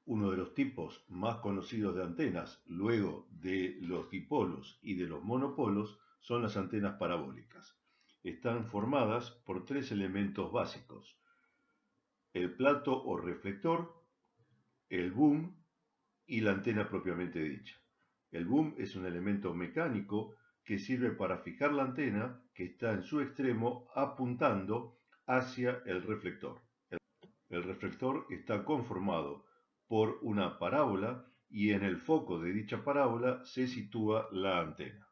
Uno de los tipos más conocidos de antenas, luego de los dipolos y de los monopolos, son las antenas parabólicas. Están formadas por tres elementos básicos: el plato o reflector, el boom y la antena propiamente dicha. El boom es un elemento mecánico que sirve para fijar la antena, que está en su extremo apuntando hacia el reflector. El reflector está conformado por una parábola y en el foco de dicha parábola se sitúa la antena.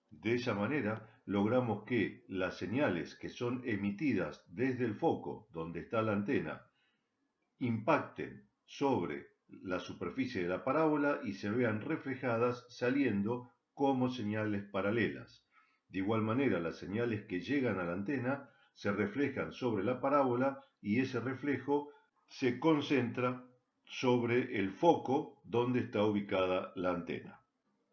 De esa manera logramos que las señales que son emitidas desde el foco donde está la antena impacten sobre la superficie de la parábola y se vean reflejadas saliendo como señales paralelas. De igual manera, las señales que llegan a la antena se reflejan sobre la parábola y ese reflejo se concentra sobre el foco donde está ubicada la antena.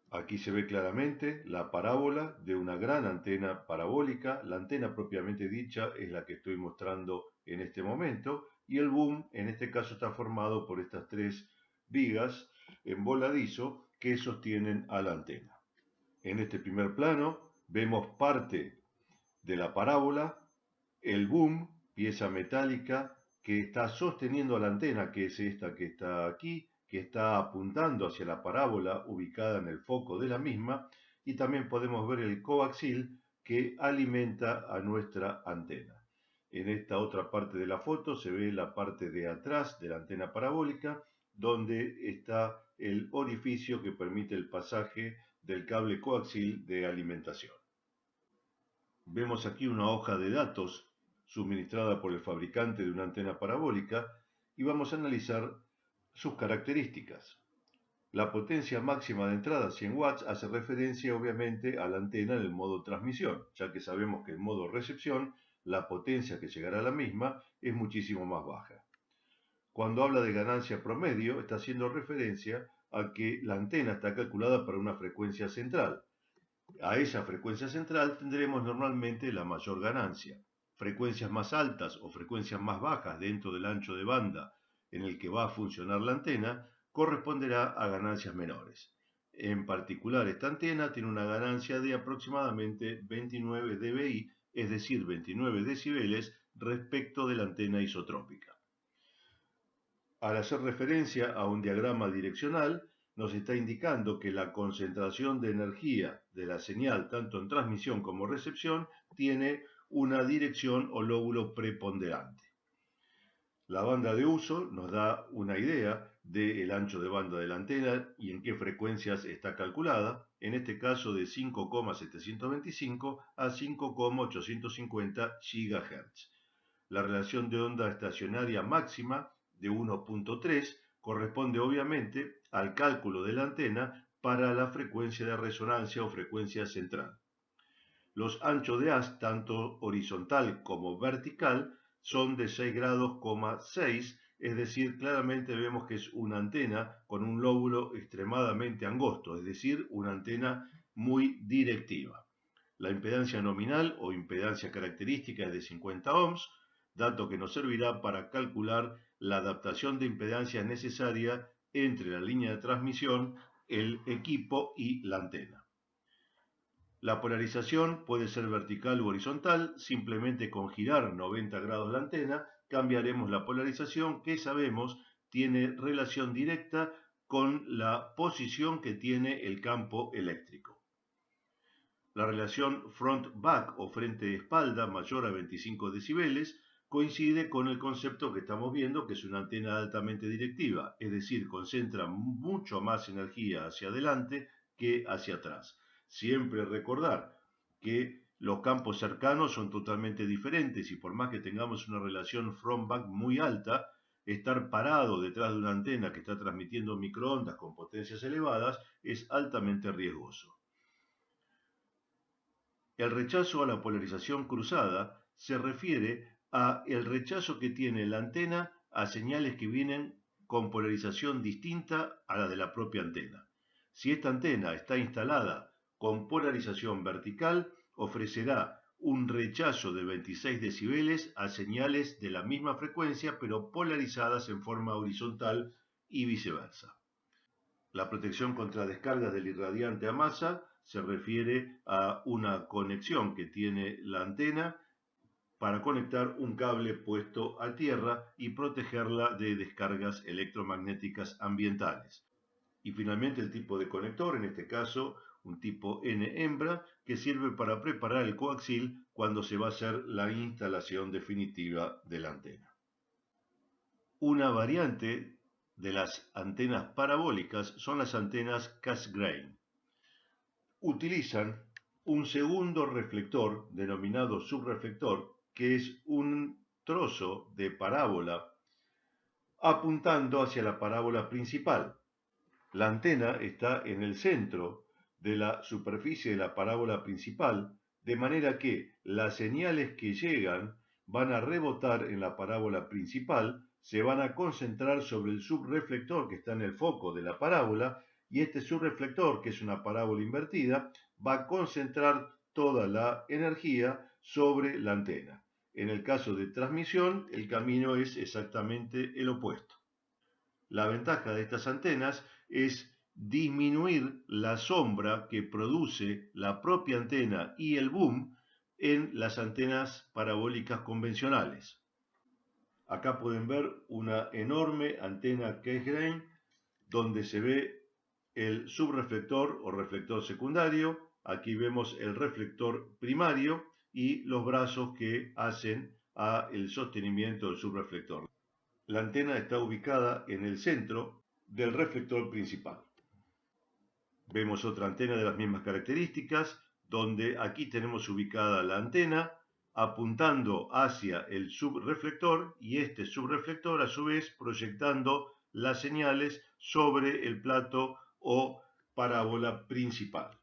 Aquí se ve claramente la parábola de una gran antena parabólica. La antena propiamente dicha es la que estoy mostrando en este momento, y el boom en este caso está formado por estas tres vigas en voladizo que sostienen a la antena. En este primer plano vemos parte de la parábola, el boom, pieza metálica que está sosteniendo a la antena, que es esta que está aquí, que está apuntando hacia la parábola ubicada en el foco de la misma, y también podemos ver el coaxil que alimenta a nuestra antena. En esta otra parte de la foto se ve la parte de atrás de la antena parabólica, donde está el orificio que permite el pasaje del cable coaxil de alimentación. Vemos aquí una hoja de datos suministrada por el fabricante de una antena parabólica y vamos a analizar sus características. La potencia máxima de entrada, 100 watts, hace referencia obviamente a la antena en el modo transmisión, ya que sabemos que en modo recepción la potencia que llegará a la misma es muchísimo más baja. Cuando habla de ganancia promedio, está haciendo referencia a que la antena está calculada para una frecuencia central. A esa frecuencia central tendremos normalmente la mayor ganancia. Frecuencias más altas o frecuencias más bajas dentro del ancho de banda en el que va a funcionar la antena corresponderá a ganancias menores. En particular, esta antena tiene una ganancia de aproximadamente 29 dBi, es decir, 29 decibeles respecto de la antena isotrópica. Al hacer referencia a un diagrama direccional, nos está indicando que la concentración de energía de la señal, tanto en transmisión como recepción, tiene una dirección o lóbulo preponderante. La banda de uso nos da una idea del ancho de banda de la antena y en qué frecuencias está calculada, en este caso de 5,725 a 5,850 GHz. La relación de onda estacionaria máxima de 1.3 corresponde obviamente al cálculo de la antena para la frecuencia de resonancia o frecuencia central. Los anchos de haz, tanto horizontal como vertical, son de 6 grados, 6, es decir, claramente vemos que es una antena con un lóbulo extremadamente angosto, es decir, una antena muy directiva. La impedancia nominal o impedancia característica es de 50 ohms, dato que nos servirá para calcular la adaptación de impedancia necesaria entre la línea de transmisión, el equipo y la antena. La polarización puede ser vertical u horizontal. Simplemente con girar 90 grados la antena cambiaremos la polarización, que sabemos tiene relación directa con la posición que tiene el campo eléctrico. La relación front-back o frente-espalda mayor a 25 decibeles coincide con el concepto que estamos viendo, que es una antena altamente directiva, es decir, concentra mucho más energía hacia adelante que hacia atrás. Siempre recordar que los campos cercanos son totalmente diferentes y por más que tengamos una relación front-back muy alta, estar parado detrás de una antena que está transmitiendo microondas con potencias elevadas es altamente riesgoso. El rechazo a la polarización cruzada se refiere a el rechazo que tiene la antena a señales que vienen con polarización distinta a la de la propia antena. Si esta antena está instalada con polarización vertical, ofrecerá un rechazo de 26 decibeles a señales de la misma frecuencia pero polarizadas en forma horizontal y viceversa. La protección contra descargas del irradiante a masa se refiere a una conexión que tiene la antena para conectar un cable puesto a tierra y protegerla de descargas electromagnéticas ambientales. Y finalmente el tipo de conector, en este caso un tipo N hembra, que sirve para preparar el coaxil cuando se va a hacer la instalación definitiva de la antena. Una variante de las antenas parabólicas son las antenas Cassegrain. Utilizan un segundo reflector denominado subreflector, que es un trozo de parábola apuntando hacia la parábola principal. La antena está en el centro de la superficie de la parábola principal, de manera que las señales que llegan van a rebotar en la parábola principal, se van a concentrar sobre el subreflector que está en el foco de la parábola, y este subreflector, que es una parábola invertida, va a concentrar toda la energía sobre la antena. En el caso de transmisión, el camino es exactamente el opuesto. La ventaja de estas antenas es disminuir la sombra que produce la propia antena y el boom en las antenas parabólicas convencionales. Acá pueden ver una enorme antena Cassegrain donde se ve el subreflector o reflector secundario. Aquí vemos el reflector primario y los brazos que hacen el sostenimiento del subreflector. La antena está ubicada en el centro del reflector principal. Vemos otra antena de las mismas características, donde aquí tenemos ubicada la antena apuntando hacia el subreflector y este subreflector a su vez proyectando las señales sobre el plato o parábola principal.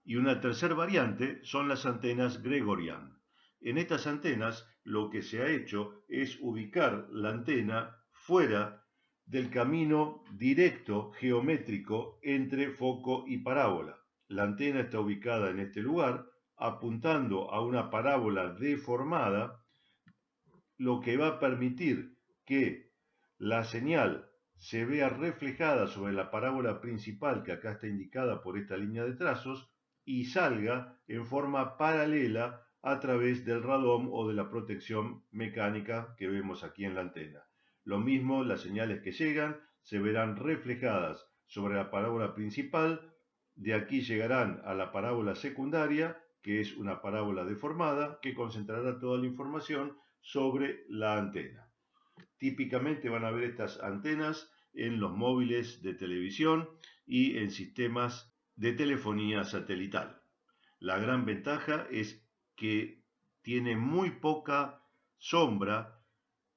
Y una tercera variante son las antenas Gregorian. En estas antenas lo que se ha hecho es ubicar la antena fuera del camino directo geométrico entre foco y parábola. La antena está ubicada en este lugar, apuntando a una parábola deformada, lo que va a permitir que la señal se vea reflejada sobre la parábola principal, que acá está indicada por esta línea de trazos, y salga en forma paralela a través del radom o de la protección mecánica que vemos aquí en la antena. Lo mismo, las señales que llegan se verán reflejadas sobre la parábola principal, de aquí llegarán a la parábola secundaria, que es una parábola deformada, que concentrará toda la información sobre la antena. Típicamente van a ver estas antenas en los móviles de televisión y en sistemas de telefonía satelital. La gran ventaja es que tiene muy poca sombra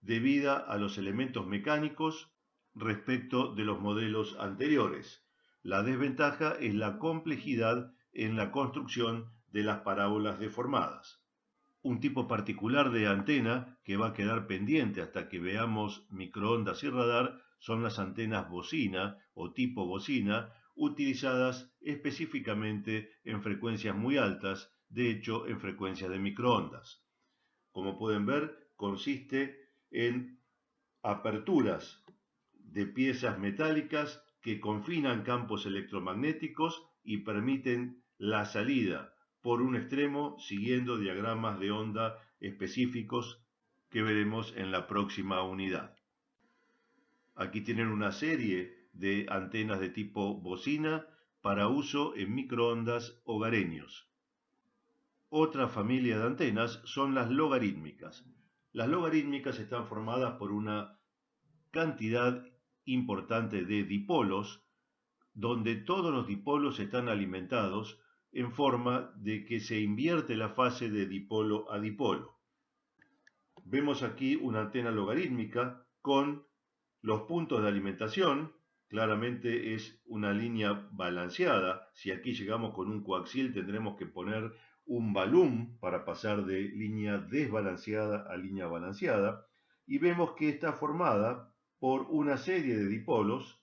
debida a los elementos mecánicos respecto de los modelos anteriores. La desventaja es la complejidad en la construcción de las parábolas deformadas. Un tipo particular de antena que va a quedar pendiente hasta que veamos microondas y radar son las antenas bocina o tipo bocina, utilizadas específicamente en frecuencias muy altas, de hecho en frecuencias de microondas. Como pueden ver, consiste en aperturas de piezas metálicas que confinan campos electromagnéticos y permiten la salida por un extremo siguiendo diagramas de onda específicos que veremos en la próxima unidad. Aquí tienen una serie de antenas de tipo bocina para uso en microondas hogareños. Otra familia de antenas son las logarítmicas. Las logarítmicas están formadas por una cantidad importante de dipolos, donde todos los dipolos están alimentados en forma de que se invierte la fase de dipolo a dipolo. Vemos aquí una antena logarítmica con los puntos de alimentación. Claramente es una línea balanceada. Si aquí llegamos con un coaxil, tendremos que poner un balún para pasar de línea desbalanceada a línea balanceada. Y vemos que está formada por una serie de dipolos,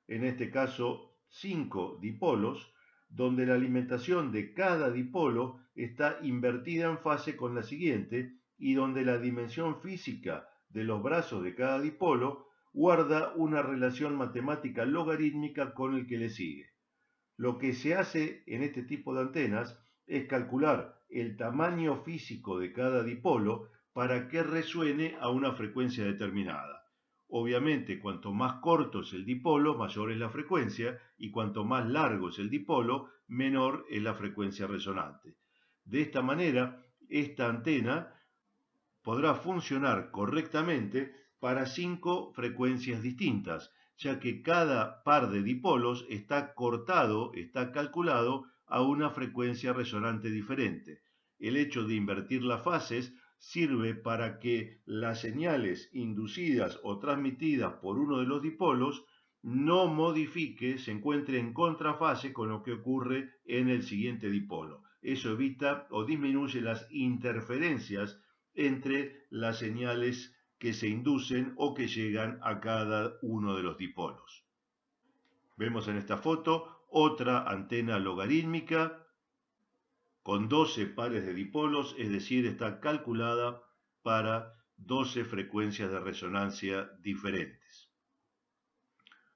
en este caso 5 dipolos, donde la alimentación de cada dipolo está invertida en fase con la siguiente y donde la dimensión física de los brazos de cada dipolo guarda una relación matemática logarítmica con el que le sigue. Lo que se hace en este tipo de antenas es calcular el tamaño físico de cada dipolo para que resuene a una frecuencia determinada. Obviamente, cuanto más corto es el dipolo, mayor es la frecuencia, y cuanto más largo es el dipolo, menor es la frecuencia resonante. De esta manera, esta antena podrá funcionar correctamente para 5 frecuencias distintas, ya que cada par de dipolos está cortado, está calculado a una frecuencia resonante diferente. El hecho de invertir las fases sirve para que las señales inducidas o transmitidas por uno de los dipolos no modifique, se encuentre en contrafase con lo que ocurre en el siguiente dipolo. Eso evita o disminuye las interferencias entre las señales que se inducen o que llegan a cada uno de los dipolos. Vemos en esta foto otra antena logarítmica con 12 pares de dipolos, es decir, está calculada para 12 frecuencias de resonancia diferentes.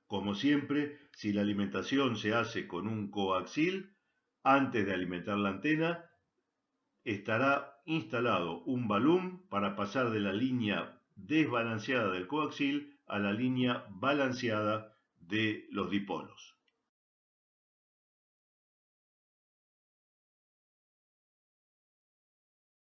Como siempre, si la alimentación se hace con un coaxil, antes de alimentar la antena, estará instalado un balún para pasar de la línea desbalanceada del coaxil a la línea balanceada de los dipolos.